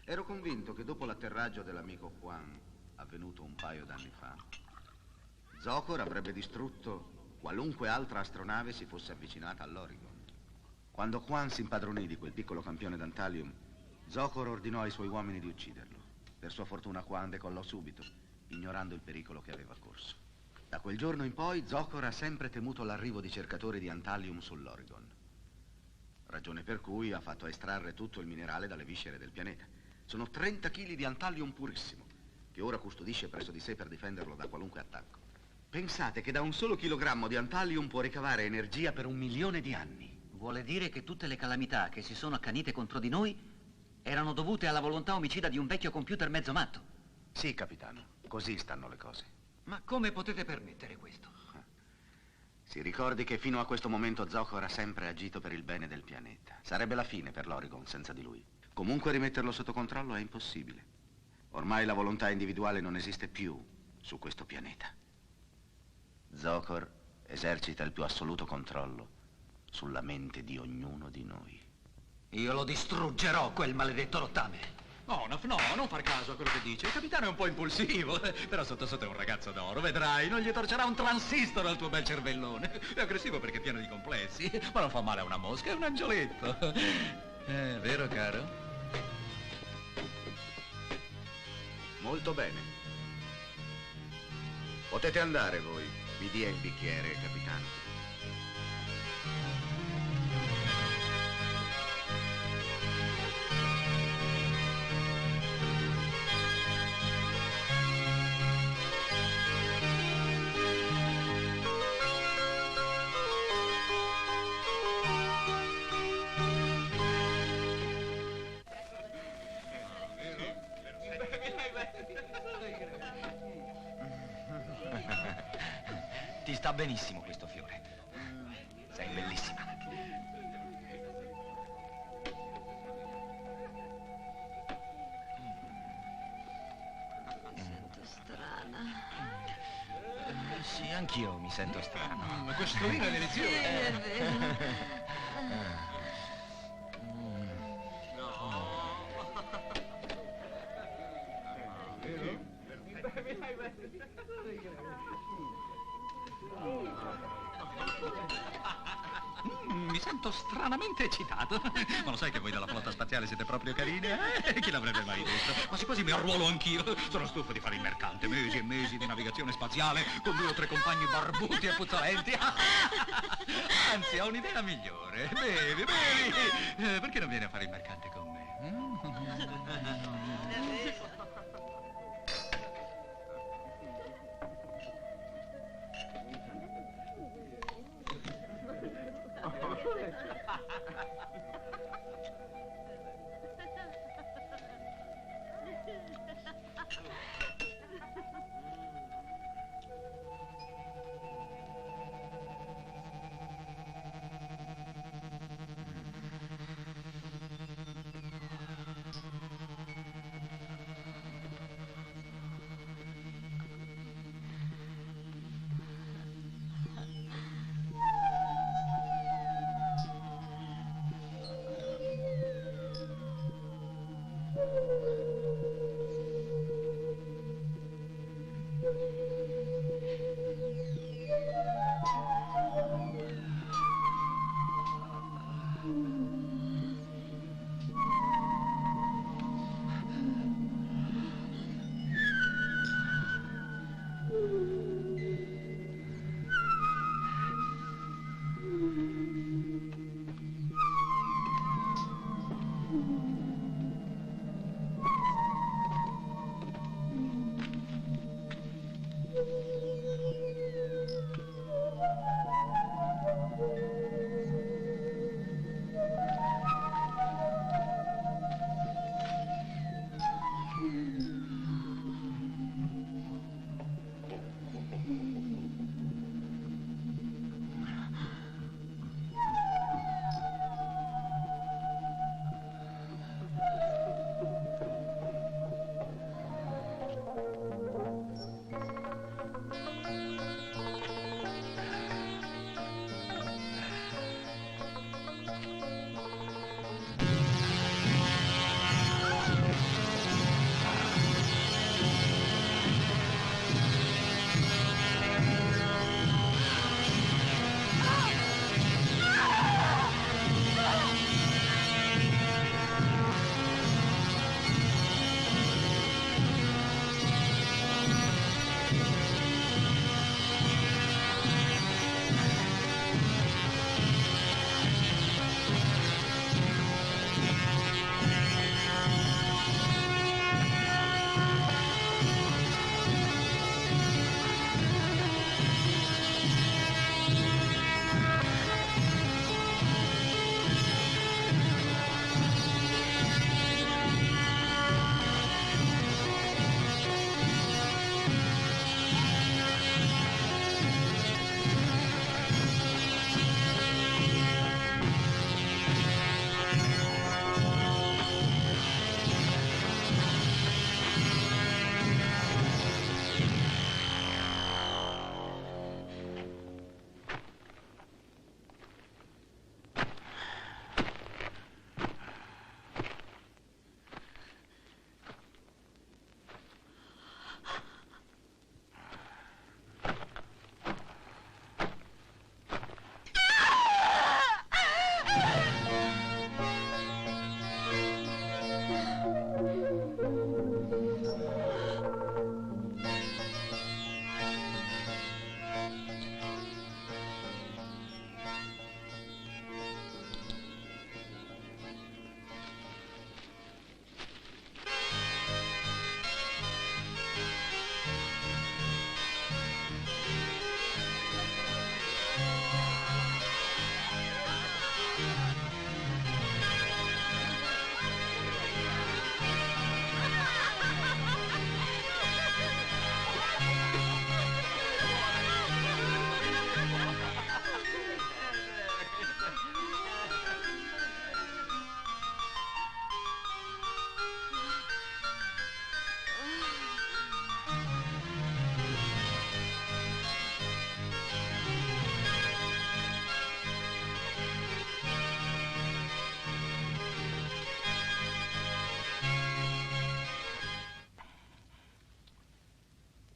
Ero convinto che dopo l'atterraggio dell'amico Juan, avvenuto un paio d'anni fa, Zokor avrebbe distrutto qualunque altra astronave si fosse avvicinata all'Oregon. Quando Juan si impadronì di quel piccolo campione d'Antalium, Zokor ordinò ai suoi uomini di ucciderlo. Per sua fortuna Juan decollò subito, ignorando il pericolo che aveva corso. Da quel giorno in poi Zokor ha sempre temuto l'arrivo di cercatori di Antalium sull'Oregon. Ragione per cui ha fatto estrarre tutto il minerale dalle viscere del pianeta. Sono 30 kg di Antalium purissimo, che ora custodisce presso di sé per difenderlo da qualunque attacco. Pensate che da un solo chilogrammo di Antalium può ricavare energia per 1 milione di anni. Vuole dire che tutte le calamità che si sono accanite contro di noi erano dovute alla volontà omicida di un vecchio computer mezzo matto? Sì, capitano, così stanno le cose. Ma come potete permettere questo? Si ricordi che fino a questo momento Zokor ha sempre agito per il bene del pianeta. Sarebbe la fine per l'Oregon senza di lui. Comunque rimetterlo sotto controllo è impossibile. Ormai la volontà individuale non esiste più su questo pianeta. Zokor esercita il più assoluto controllo sulla mente di ognuno di noi. Io lo distruggerò, quel maledetto rottame. No, non far caso a quello che dice. Il capitano è un po' impulsivo, però sotto sotto è un ragazzo d'oro, vedrai, non gli torcerà un transistor al tuo bel cervellone. È aggressivo perché è pieno di complessi, ma non fa male a una mosca, è un angioletto. Vero, caro? Molto bene. Potete andare voi. Mi dia il bicchiere, capitano. Ti sta benissimo questo fiore. Sei bellissima. Mi sento strana. Sì, anch'io mi sento strano. Ma questo vino è delizioso. Sì, è vero. Mi sento stranamente eccitato. Ma lo sai che voi della flotta spaziale siete proprio carini? Chi l'avrebbe mai detto? Quasi quasi mi arruolo anch'io. Sono stufo di fare il mercante, mesi e mesi di navigazione spaziale con 2 o 3 compagni barbuti e puzzolenti. Anzi, ho un'idea migliore. Bevi, bevi. Perché non vieni a fare il mercante con me?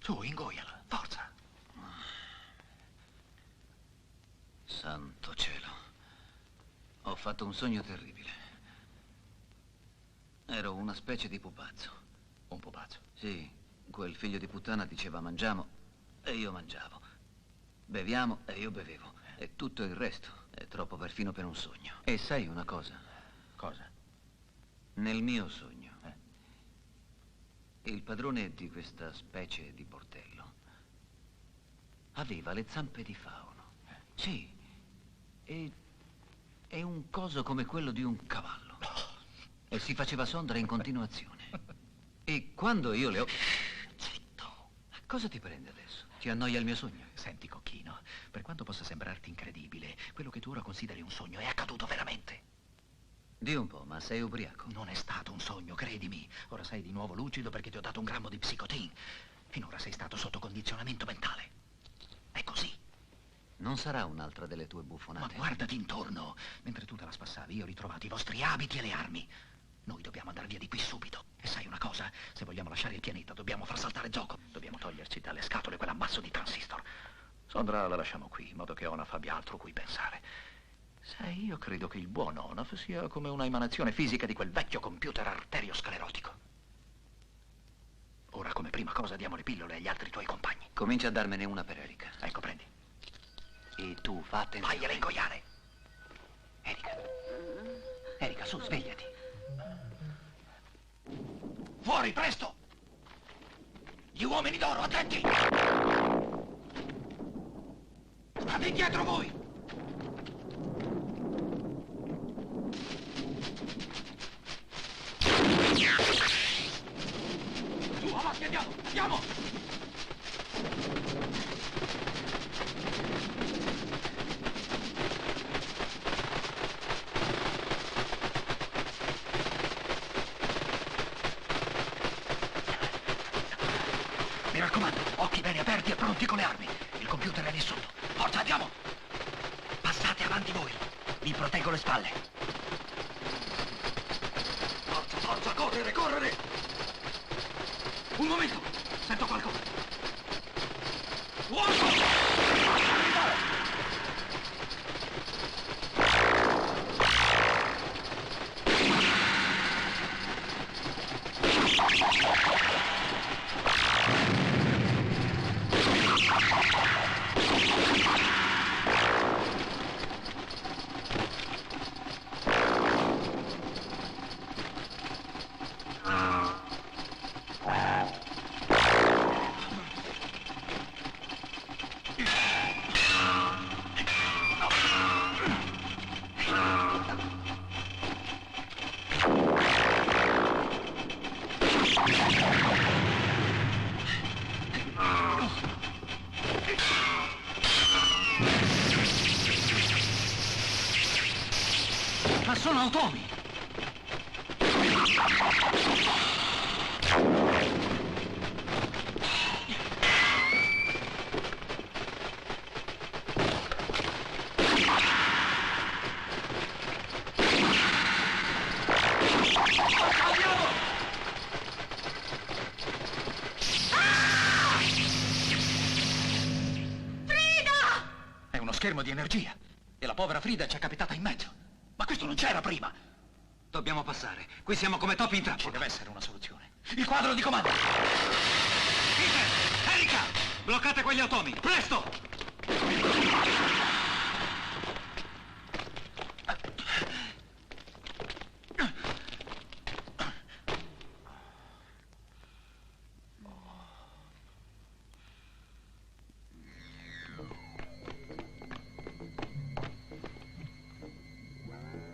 Su, ingoiala, forza. Santo cielo. Ho fatto un sogno terribile. Ero una specie di pupazzo. Un pupazzo? Sì, quel figlio di puttana diceva mangiamo e io mangiavo. Beviamo e io bevevo. E tutto il resto è troppo perfino per un sogno. E sai una cosa? Cosa? Nel mio sogno, il padrone di questa specie di bordello aveva le zampe di fauno. Sì, e un coso come quello di un cavallo. E si faceva sondra in continuazione. E quando io le ho... Zitto. Cosa ti prende adesso? Ti annoia il mio sogno? Senti, Cocchino, per quanto possa sembrarti incredibile, quello che tu ora consideri un sogno è accaduto veramente. Di un po', ma sei ubriaco? Non è stato un sogno, credimi. Ora sei di nuovo lucido perché ti ho dato un grammo di psicotin. Finora sei stato sotto condizionamento mentale. È così. Non sarà un'altra delle tue buffonate? Ma guardati intorno. Mentre tu te la spassavi, io ho ritrovato i vostri abiti e le armi. Noi dobbiamo andare via di qui subito. E sai una cosa? Se vogliamo lasciare il pianeta, dobbiamo far saltare Zoko. Dobbiamo toglierci dalle scatole quell'ammasso di transistor. Sondra la lasciamo qui, in modo che Onaf abbia altro cui pensare. Sai, io credo che il buon Onaf sia come una emanazione fisica di quel vecchio computer arteriosclerotico. Ora, come prima cosa, diamo le pillole agli altri tuoi compagni. Comincia a darmene una per Erika. Ecco, prendi. E tu fa attenzione. Vagliela ingoiare. Erika, su, svegliati. Fuori, presto! Gli uomini d'oro, attenti! State indietro voi! Su, avanti, andiamo, andiamo! Mi raccomando, occhi bene aperti e pronti con le armi. Il computer è lì sotto. Forza, andiamo! Passate avanti voi. Vi proteggo le spalle. Forza, forza, correre, correre! Un momento! Sento qualcosa. Uomo! Ma sono automi! È uno schermo di energia e la povera Frida ci è capitata in mezzo. Ma questo non c'era prima. Dobbiamo passare. Qui siamo come topi in trappola. Ci deve essere una soluzione. Il quadro di comando. Peter! Erika! Bloccate quegli automi! Presto!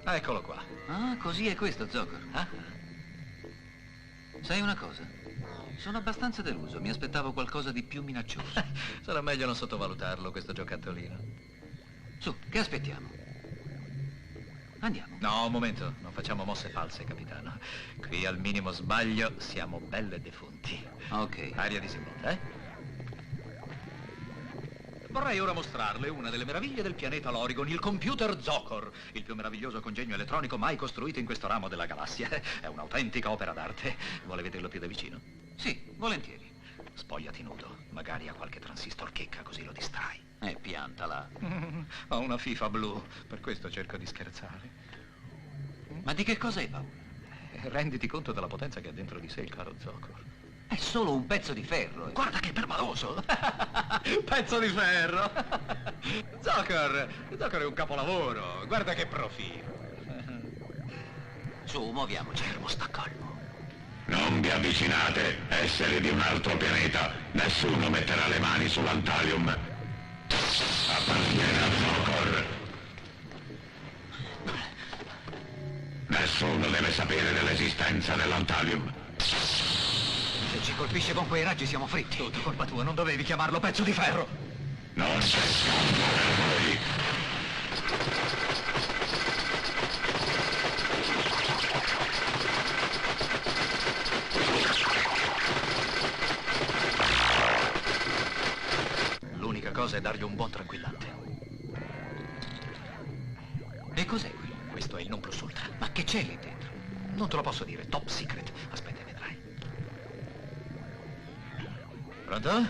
Eccolo qua. Ah, così è questo, Zoko. Ah? Sai una cosa? Sono abbastanza deluso. Mi aspettavo qualcosa di più minaccioso. Sarà meglio non sottovalutarlo, questo giocattolino. Su, che aspettiamo? Andiamo. No, un momento. Non facciamo mosse false, capitano. Qui al minimo sbaglio siamo belle defunti. Ok. Aria disinvolta, eh? Vorrei ora mostrarle una delle meraviglie del pianeta Lorigon, il computer Zokor, il più meraviglioso congegno elettronico mai costruito in questo ramo della galassia. È un'autentica opera d'arte. Vuole vederlo più da vicino? Sì, volentieri. Spogliati nudo. Magari ha qualche transistor checca, così lo distrai. Piantala. Ho una FIFA blu, per questo cerco di scherzare. Ma di che cosa hai paura? Renditi conto della potenza che ha dentro di sé il caro Zokor. È solo un pezzo di ferro. Guarda che permaloso! Pezzo di ferro! Zokor è un capolavoro. Guarda che profilo. Su, muoviamoci. Fermo, sta calmo. Non vi avvicinate, esseri di un altro pianeta. Nessuno metterà le mani sull'Antalium. Appartiene a Zokor. Nessuno deve sapere dell'esistenza dell'Antalium. Se ci colpisce con quei raggi siamo fritti. Tutto colpa tua, non dovevi chiamarlo pezzo di ferro. Non c'è scambio per voi. L'unica cosa è dargli un buon tranquillante. E cos'è qui? Questo è il non plus ultra. Ma che c'è lì dentro? Non te lo posso dire, top secret. Aspetta e vedrai. Pronto?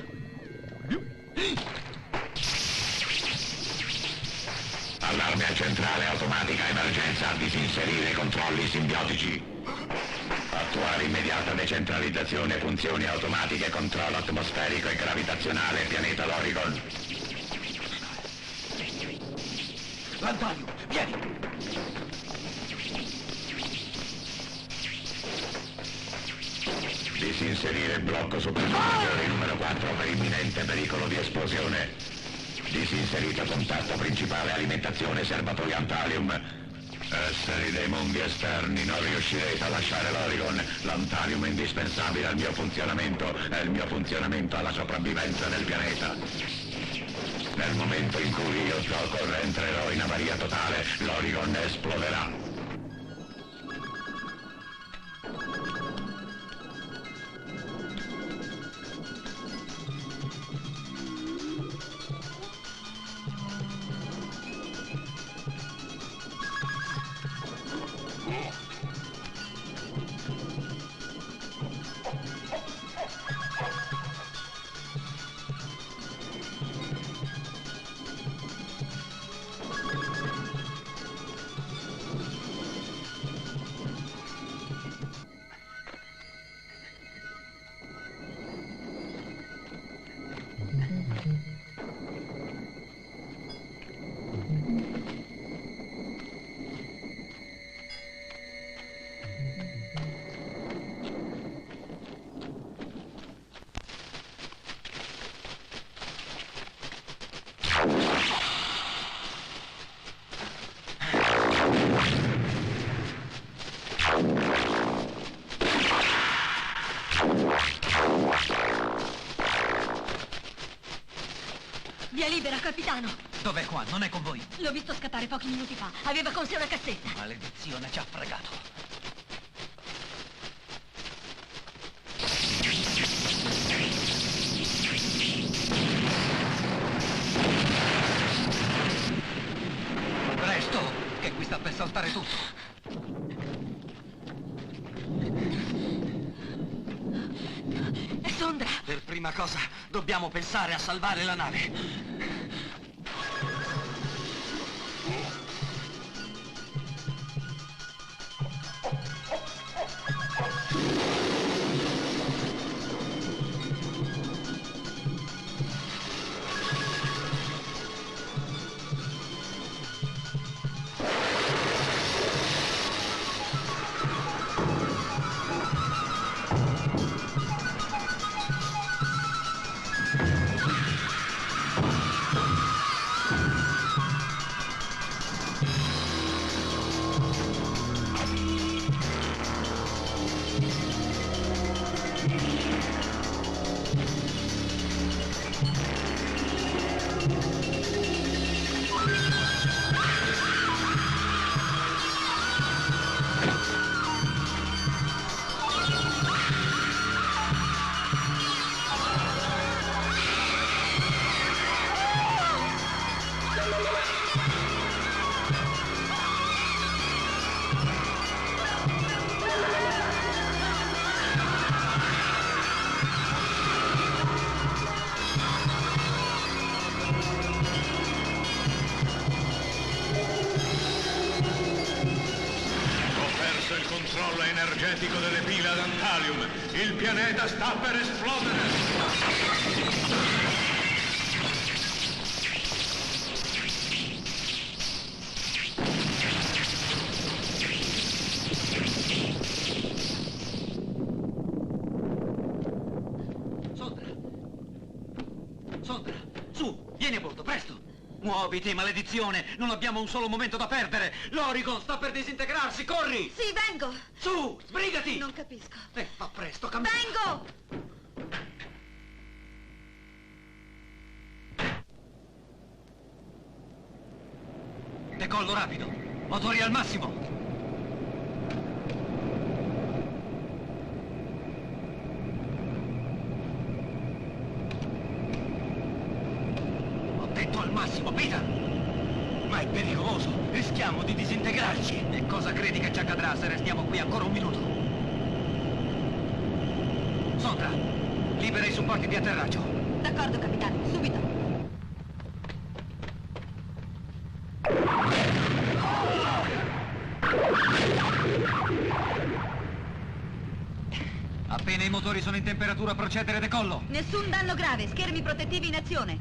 Allarme centrale automatica emergenza. Disinserire i controlli simbiotici. Attuare immediata decentralizzazione, funzioni automatiche, controllo atmosferico e gravitazionale, pianeta Lorigon. L'Antalium, vieni! Disinserire il blocco superpositore numero 4 per imminente pericolo di esplosione. Disinserito contatto principale alimentazione serbatoio Antalium. Esseri dei mondi esterni, non riuscirete a lasciare l'Origon. L'Antalium è indispensabile al mio funzionamento e il mio funzionamento alla sopravvivenza del pianeta. Nel momento in cui io Zokor entrerò in avaria totale, l'Origon esploderà. Via libera, capitano. Dov'è qua? Non è con voi? L'ho visto scappare pochi minuti fa. Aveva con sé una cassetta. Maledizione, ci ha fregato. Presto, che qui sta per saltare tutto. È Sondra. Per prima cosa, dobbiamo pensare a salvare la nave. energetico delle pile ad Antalium. Il pianeta sta per esplodere. Sondra, su, vieni a bordo, presto! Muoviti, maledizione! Non abbiamo un solo momento da perdere! L'Origon sta per disintegrarsi, corri! Sì, vengo! Su, sbrigati! Non capisco. Fa presto, cammina! Vengo! Decollo rapido! Motori al massimo! Al massimo, Peter! Ma è pericoloso! Rischiamo di disintegrarci! E cosa credi che ci accadrà se restiamo qui ancora un minuto? Sondra, libera i supporti di atterraggio. D'accordo, capitano, subito. Appena i motori sono in temperatura, procedere decollo. Nessun danno grave, schermi protettivi in azione.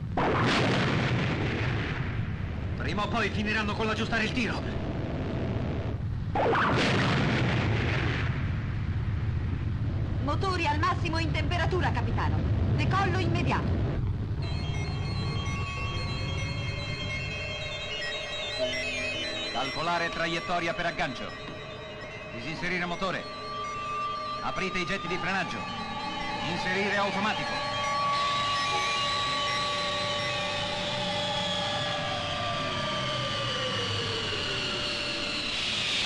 Prima o poi finiranno con l'aggiustare il tiro. Motori al massimo in temperatura, capitano. Decollo immediato. Calcolare traiettoria per aggancio. Disinserire motore. Aprite i getti di frenaggio. Inserire automatico.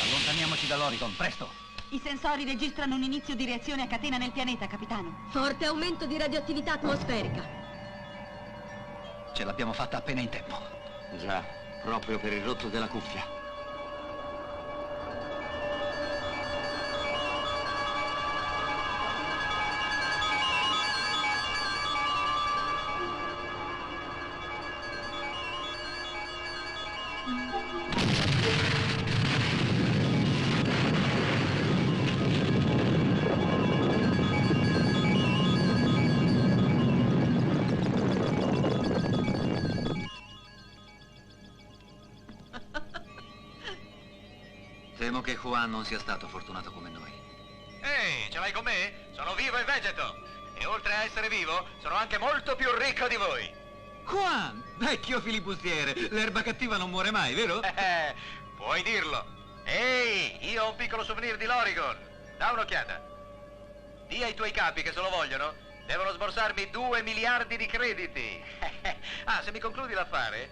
Allontaniamoci dall'Origon, presto! I sensori registrano un inizio di reazione a catena nel pianeta, capitano. Forte aumento di radioattività atmosferica. Ce l'abbiamo fatta appena in tempo. Già, proprio per il rotto della cuffia. Temo che Juan non sia stato fortunato come noi. Ehi, ce l'hai con me? Sono vivo e vegeto. E oltre a essere vivo, sono anche molto più ricco di voi. Juan, vecchio filibustiere, l'erba cattiva non muore mai, vero? Puoi dirlo. Ehi, io ho un piccolo souvenir di l'Origon. Da un'occhiata. Dì ai tuoi capi che se lo vogliono, devono sborsarmi 2 miliardi di crediti. Ah, se mi concludi l'affare,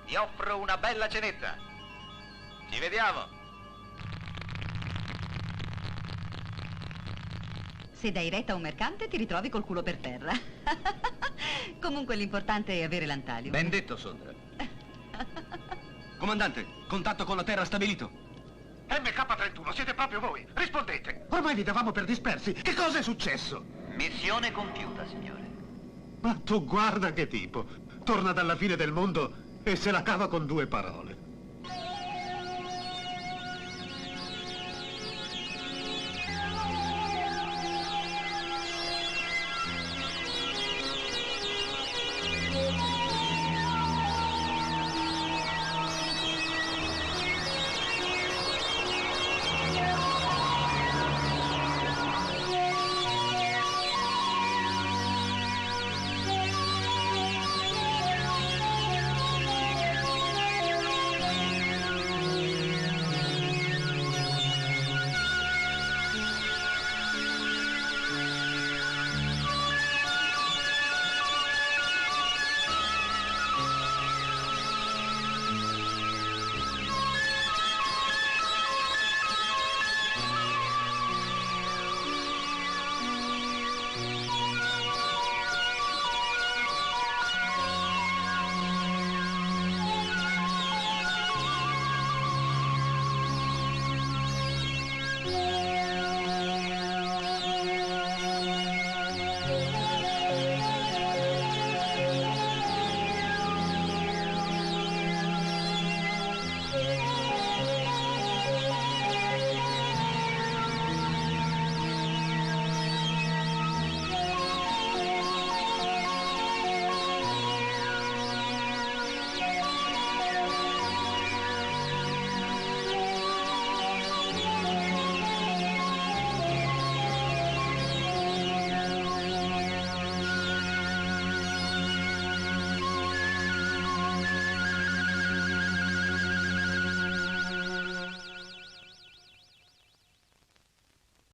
ti offro una bella cenetta. Ci vediamo. Se dai retta a un mercante ti ritrovi col culo per terra. Comunque l'importante è avere l'Antalium. Ben detto, Sondra. Comandante, contatto con la Terra stabilito. MK31, siete proprio voi. Rispondete. Ormai vi davamo per dispersi. Che cosa è successo? Missione compiuta, signore. Ma tu guarda che tipo. Torna dalla fine del mondo e se la cava con 2 parole.